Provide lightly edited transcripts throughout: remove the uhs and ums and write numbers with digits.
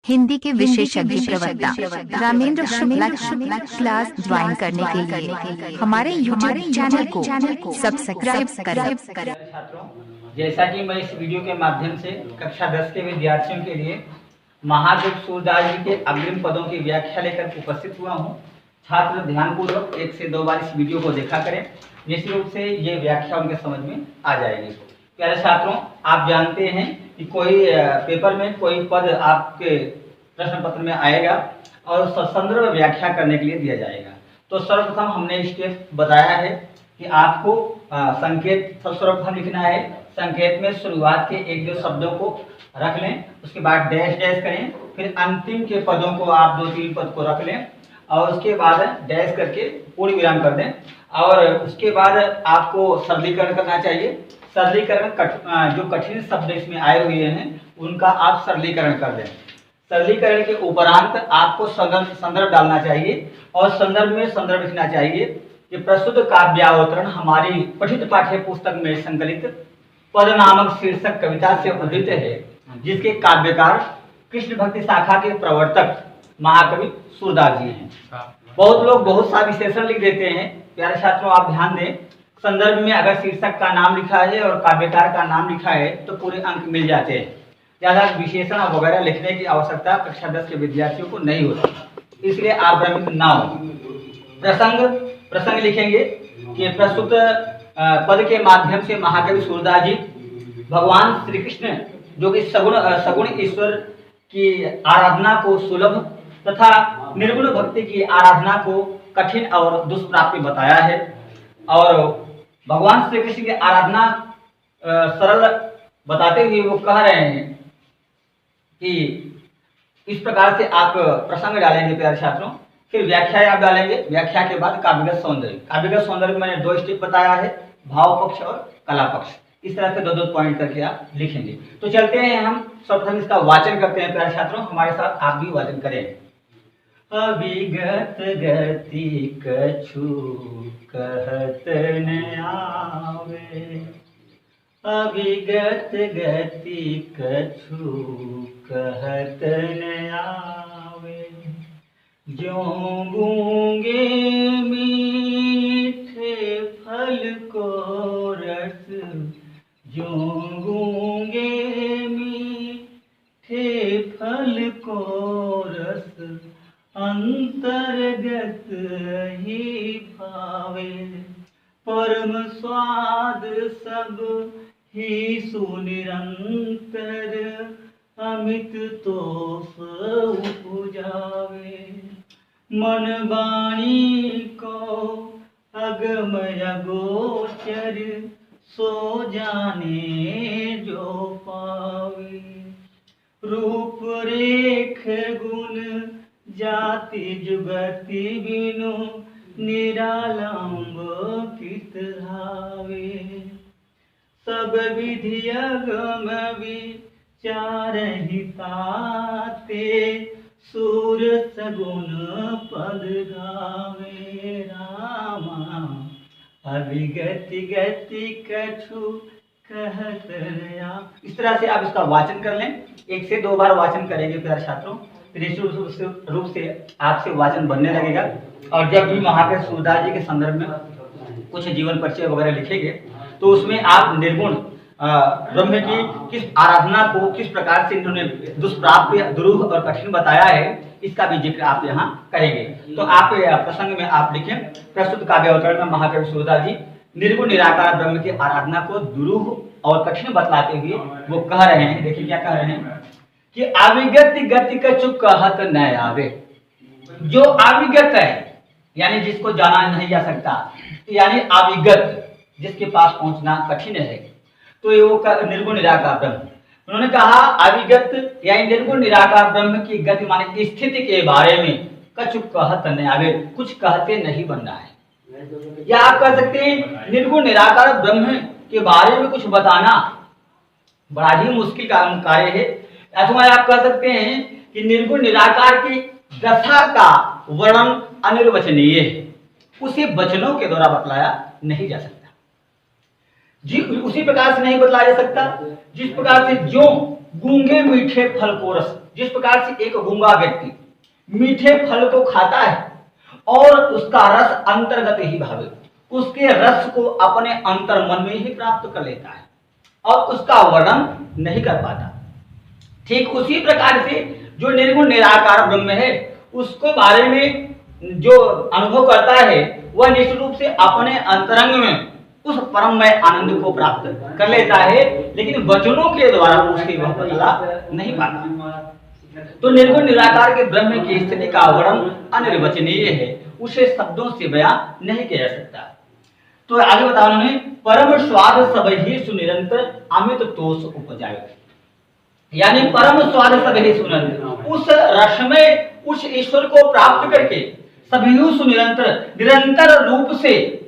हिंदी के विशेषज्ञ प्रवक्ता रामेंद्र शुक्ला क्लास ज्वाइन करने के लिए हमारे यूट्यूब चैनल को सब्सक्राइब करें। छात्रों, जैसा कि मैं इस वीडियो के माध्यम से कक्षा 10 के विद्यार्थियों के लिए महादेव सूरदास जी के अग्रिम पदों की व्याख्या लेकर उपस्थित हुआ हूं। छात्र ध्यानपूर्वक 1 से 2 बार इस वीडियो को देखा करें, निश्चित रूप से ये व्याख्या उनके समझ में आ जाएगी। प्यारे छात्रों, आप जानते हैं कि कोई पेपर में कोई पद आपके प्रश्न पत्र में आएगा और संदर्भ व्याख्या करने के लिए दिया जाएगा। तो सर्वप्रथम हमने स्टेप बताया है कि आपको संकेत सर्वप्रथम लिखना है। संकेत में शुरुआत के 1-2 शब्दों को रख लें, उसके बाद डैश डैश करें, फिर अंतिम के पदों को आप 2-3 पद को रख लें और उसके बाद डैश करके पूर्ण विराम कर दें। और उसके बाद आपको सरलीकरण करना चाहिए। सरलीकरण जो कठिन शब्द इसमें आए हुए हैं उनका आप सरलीकरण कर दें। सरलीकरण के उपरांत आपको संदर्भ डालना चाहिए और संदर्भ में संदर्भ लिखना चाहिए कि प्रस्तुत काव्यावतरण हमारी पठित पाठ्य पुस्तक में संकलित पद नामक शीर्षक कविता से उद्धृत है, जिसके काव्यकार कृष्ण भक्ति शाखा के प्रवर्तक महाकवि सूरदास जी हैं। बहुत लोग बहुत सा विशेषण लिख देते हैं। प्यारे छात्रों, आप ध्यान दें, संदर्भ में अगर शीर्षक का नाम लिखा है और काव्यकार का नाम लिखा है तो पूरे अंक मिल जाते हैं। ज़्यादा विशेषण वगैरह लिखने की आवश्यकता कक्षा 10 के विद्यार्थियों को नहीं होती, इसलिए आप भ्रमित ना हो। प्रसंग लिखेंगे कि प्रस्तुत पद के माध्यम से महाकवि सूरदास जी भगवान श्री कृष्ण जो कि सगुण ईश्वर की आराधना को सुलभ तथा निर्गुण भक्ति की आराधना को कठिन और दुष्प्राप्य बताया है। और भगवान श्री कृष्ण की आराधना सरल बताते हुए वो कह रहे हैं कि इस प्रकार से आप प्रसंग डालेंगे प्यारे छात्रों, फिर व्याख्या आप डालेंगे। व्याख्या के बाद काव्यगत सौंदर्य मैंने 2 स्टेप बताया है, भाव पक्ष और कला पक्ष। इस तरह से 2-2 पॉइंट करके आप लिखेंगे। तो चलते हैं, हम सर्वप्रथम इसका वाचन करते हैं। प्यारे छात्रों, हमारे साथ आप भी वाचन करें। अविगत गति कछु कहत न आवे, अविगत गति कछु कहत न आवे, ज्यों गूंगे मीठे फल को रस, ज्यों गूंगे मीठे फल को रस, अंतर्गत ही भावे, परम स्वाद सब ही सुनिरंतर, अमित तोष उपजावे, मन वाणी को अगमय गोचर, सो जाने जो पावे, रूप रेख गुण जाति जुगति बिनु, निरालंब कित धावे, सब विधि अगम विचारहि ताते, सूर सगुण पद गावे, रामा अविगति गति कछु कहत न आवे। इस तरह से आप इसका वाचन कर लें। 1 से 2 बार वाचन करेंगे प्यारे छात्रों, निश्चित रूप से आपसे वाचन बनने लगेगा। और जब भी महाकवि सूरदास जी के संदर्भ में कुछ जीवन परिचय वगैरह लिखेंगे तो उसमें आप निर्गुण ब्रह्म की किस आराधना को किस प्रकार से इन्होंने दुष्प्राप्य, दुरूह और कठिन बताया है, इसका भी जिक्र आप यहाँ करेंगे। तो आप प्रसंग में आप लिखें, प्रस्तुत काव्यावतरण में महाकवि सूरदास जी निर्गुण निराकार ब्रह्म की आराधना को दुरूह और कठिन बतलाते हुए वो कह रहे हैं। देखिए क्या कह रहे हैं कि अविगत गति कछु कहत न आवे। जो अविगत है यानी जिसको जाना नहीं जा सकता, यानी अविगत जिसके पास पहुंचना कठिन है, तो ये वो निर्गुण निराकार ब्रह्म। उन्होंने कहा अविगत यानी निर्गुण निराकार ब्रह्म की गति माने स्थिति के बारे में कछु कहत न आवे, कुछ कहते नहीं बन रहा है। या आप कह सकते हैं निर्गुण निराकार ब्रह्म के बारे में कुछ बताना बड़ा ही मुश्किल कार्य है। अथवा आप कह सकते हैं कि निर्गुण निराकार की दशा का वर्णन अनिर्वचनीय है, उसे वचनों के द्वारा बतलाया नहीं जा सकता। जी उसी प्रकार से नहीं बतलाया जा सकता जिस प्रकार से जो गूंगे मीठे फल को रस जिस प्रकार से एक गूंगा व्यक्ति मीठे फल को खाता है और उसका रस अंतर्गत ही भावे, उसके रस को अपने अंतर मन में ही प्राप्त कर लेता है और उसका वर्णन नहीं कर पाता। ठीक उसी प्रकार से जो निर्गुण निराकार ब्रह्म है उसको बारे में जो अनुभव करता है वह निश्चित रूप से अपने अंतरंग में उस परममय आनंद को प्राप्त कर लेता है, लेकिन वचनों के द्वारा उसकी वह बदला नहीं पाता। तो निर्गुण निराकार के ब्रह्म की स्थिति का वर्णन अनिर्वचनीय है, उसे शब्दों से बयां नहीं किया जा सकता। तो आगे बताओ उन्होंने, परम स्वाद सब ही सुनिरंतर अमित तोष उपजाए, यानी परम स्वाद सब ही सुनिरंतर, उस रस में उस ईश्वर को प्राप्त करके सभी सुनिरंतर निरंतर रूप से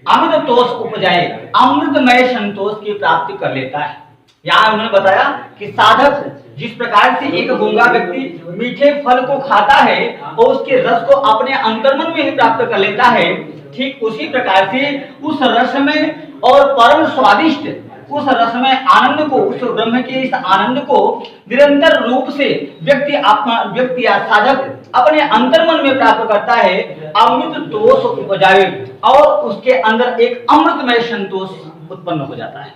अमृत तोष उपजाए, अमृतमय संतोष की प्राप्ति कर लेता है। यहाँ उन्होंने बताया कि साधक जिस प्रकार से एक गूंगा व्यक्ति मीठे फल को खाता है और उसके रस को अपने अंतर्मन में ही प्राप्त कर लेता है, ठीक उसी प्रकार से उस रस में और परम स्वादिष्ट उस रस में आनंद को, उस ब्रह्म के इस आनंद को निरंतर रूप से व्यक्ति या साधक अपने अंतर्मन में प्राप्त करता है, अमृत तोष उपजाए और उसके अंदर एक अमृतमय संतोष उत्पन्न हो जाता है।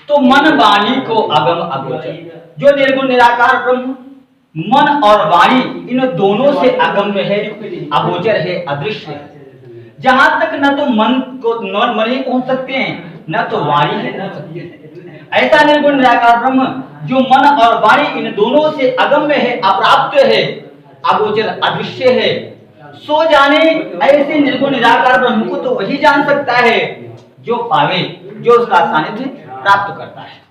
तो मन वाणी को अगम अगोचर, जो निर्गुण निराकार ब्रह्म मन और वाणी इन दोनों से अगम्य है, अगोचर है, अदृश्य है। जहां तक न तो मन ही पहुंच सकते हैं, न तो वाणी है, न शक्ति है। ऐसा निर्गुण निराकार ब्रह्म जो मन और वाणी इन दोनों से अगम्य है, अप्राप्त है, अगोचर, अदृश्य है, सो जाने ऐसे निर्गुण निराकार ब्रह्म को तो वही जान सकता है जो पावे, जो उसका सानिध्य प्राप्त करता है।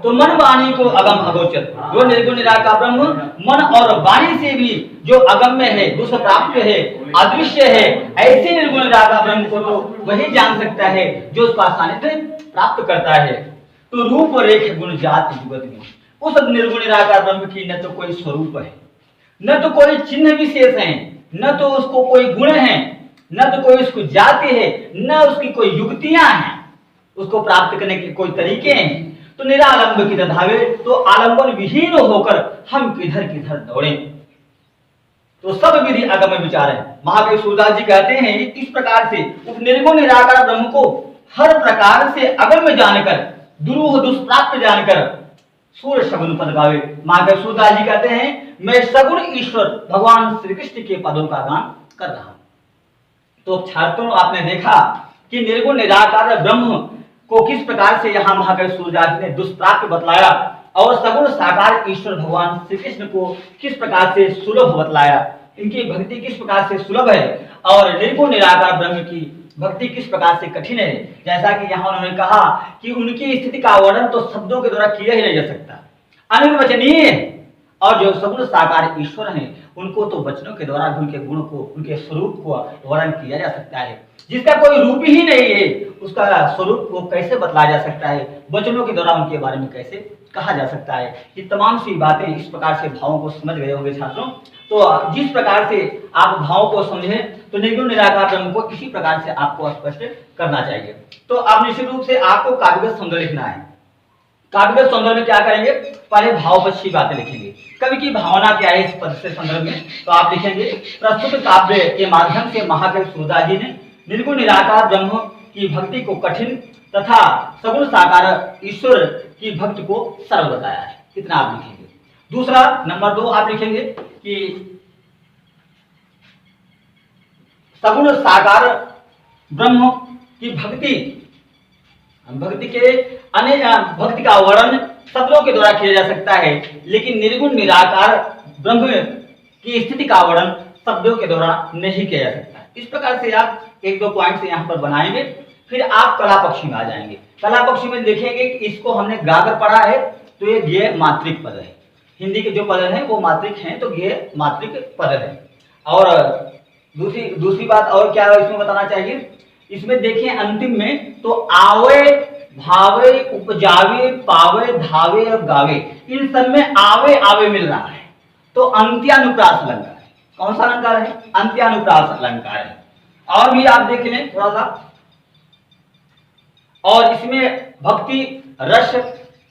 तो मन वाणी को अगम अगोचर, जो निर्गुण निराकार ब्रह्म मन और वाणी से भी जो अगम्य है, दूसरा प्राप्त है, अदृश्य है, ऐसे निर्गुण निराकार ब्रह्म को तो वही जान सकता है जो उसका सानिध्य प्राप्त करता है। तो रूप रेख गुण जाति जुगत में उस निर्गुण निराकार ब्रह्म की न तो कोई स्वरूप है, न तो कोई चिन्ह विशेष है, न तो उसको कोई गुण है, न तो कोई उसको जाति है, न उसकी कोई युक्तियां हैं, उसको प्राप्त करने के कोई तरीके हैं। तो निरालंब किधर धावे, तो आलंबन विहीन होकर हम किधर किधर दौड़े। तो सब विधि अगम विचार है। महाकवि सूरदास जी कहते हैं इस प्रकार से उस निर्गुण निराकार ब्रह्म को हर प्रकार से अगम्य जानकर, दुरूह दुष्प्राप्त जानकर सूर्य सगुन पद गावे। महाकवि सूरदास जी कहते हैं मैं सगुण ईश्वर भगवान श्री कृष्ण के पदों का गान कर रहा हूं। तो छात्रों, आपने देखा कि निर्गुण निराकार ब्रह्म को किस प्रकार से यहाँ महाकवि सूरदास ने दुष्प्राप्य बतलाया और सगुण साकार ईश्वर भगवान श्री कृष्ण को किस प्रकार से सुलभ बतलाया, इनकी भक्ति किस प्रकार से सुलभ है और निर्गुण निराकार ब्रह्म की भक्ति किस प्रकार से कठिन है। जैसा कि यहाँ उन्होंने कहा कि उनकी स्थिति का वर्णन तो शब्दों के द्वारा किया ही नहीं जा सकता, अनिर्वचनीय है। और जो सगुण साकार ईश्वर हैं उनको तो वचनों के द्वारा उनके गुण को, उनके स्वरूप को वर्णन किया जा सकता है। जिसका कोई रूप ही नहीं है उसका स्वरूप को कैसे बतलाया जा सकता है, वचनों के द्वारा उनके बारे में कैसे कहा जा सकता है। ये तमाम सी बातें इस प्रकार से भावों को समझ गए होंगे छात्रों। तो जिस प्रकार से आप भावों को समझें तो निर्गुण निराकार ब्रह्म को इसी प्रकार से आपको स्पष्ट करना चाहिए। तो अब निश्चित रूप से आपको काव्यगत सौंदर्य लिखना है। काव्यगत सौंदर्य में क्या करेंगे, पहले भावपक्षी बातें लिखेंगे, कवि की भावना क्या है इस पद से संदर्भ में। तो आप लिखेंगे प्रस्तुत काव्य के माध्यम से महाकवि सूरदास जी ने निर्गुण निराकार ब्रह्म की भक्ति को कठिन तथा सगुण साकार ईश्वर की भक्ति को सरल बताया है। कितना आप लिखेंगे। दूसरा नंबर 2 आप लिखेंगे कि सगुण साकार ब्रह्म की भक्ति के अनेक भक्ति का वर्णन शब्दों के द्वारा किया जा सकता है, लेकिन निर्गुण निराकार ब्रह्म की स्थिति का वर्णन शब्दों के द्वारा नहीं किया जा सकता। इस प्रकार से आप 1-2 पॉइंट्स यहाँ पर बनाएंगे, फिर आप कला पक्षी में आ जाएंगे। कला पक्षी में देखेंगे कि इसको हमने गाकर पढ़ा है तो ये गेय मात्रिक पद है। हिंदी के जो पद हैं वो मात्रिक हैं, तो गेय मात्रिक पद है। और दूसरी बात और क्या इसमें बताना चाहिए, इसमें देखिए अंतिम में तो आवे भावे उपजावे पावे धावे और गावे, इन सब में आवे आवे मिल रहा है। तो अंत्यानुप्रास अलंकार है। कौन सा अलंकार है, अंत्यानुप्रास अलंकार है। और भी आप देख लें थोड़ा सा, और इसमें भक्ति रस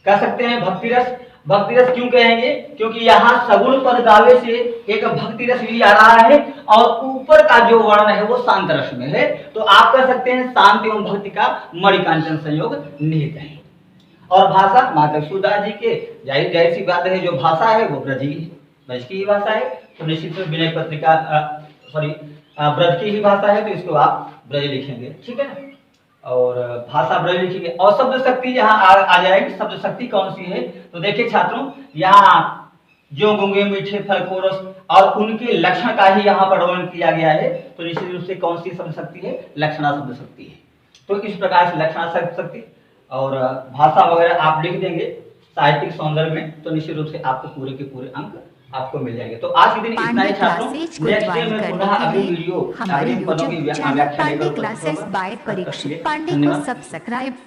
कह सकते हैं भक्ति रस। भक्ति रस क्यों कहेंगे? क्योंकि यहाँ सगुण पद गावे से एक भक्ति रस भी आ रहा है और ऊपर का जो वर्ण है वो शांत रस में है। तो आप कह सकते हैं शांत एवं भक्ति का मणिकांचन संयोग निहित है। और भाषा माता सुधा जी के जाहिर सी बात है, जो भाषा है वो ब्रज की ही भाषा है। तो निश्चित में विनय पत्रिका ब्रज की ही भाषा है, तो इसको आप ब्रज लिखेंगे, ठीक है ना। और भाषा ब्रज लिखेंगे। और शब्द शक्ति यहाँ आ जाएगी। शब्द शक्ति कौन सी है? तो देखिए छात्रों, यहाँ जो गूंगे मीठे फल को रस और उनके लक्षण का ही यहाँ पर वर्णन किया गया है। तो निश्चित रूप से कौन सी शब्द शक्ति है? लक्षणा शब्द शक्ति है। तो इस प्रकार से लक्षणा शब्द शक्ति और भाषा वगैरह आप लिख देंगे साहित्यिक सौंदर्य में, तो निश्चित रूप से आपको पूरे के पूरे अंक आपको मिल जाएंगे। तो आज के दिन इतना ही छात्रों। नेक्स्ट डे में पुनः अगली वीडियो हमारे YouTube channel Pandey classes by Parikshit Pandey को सब्सक्राइब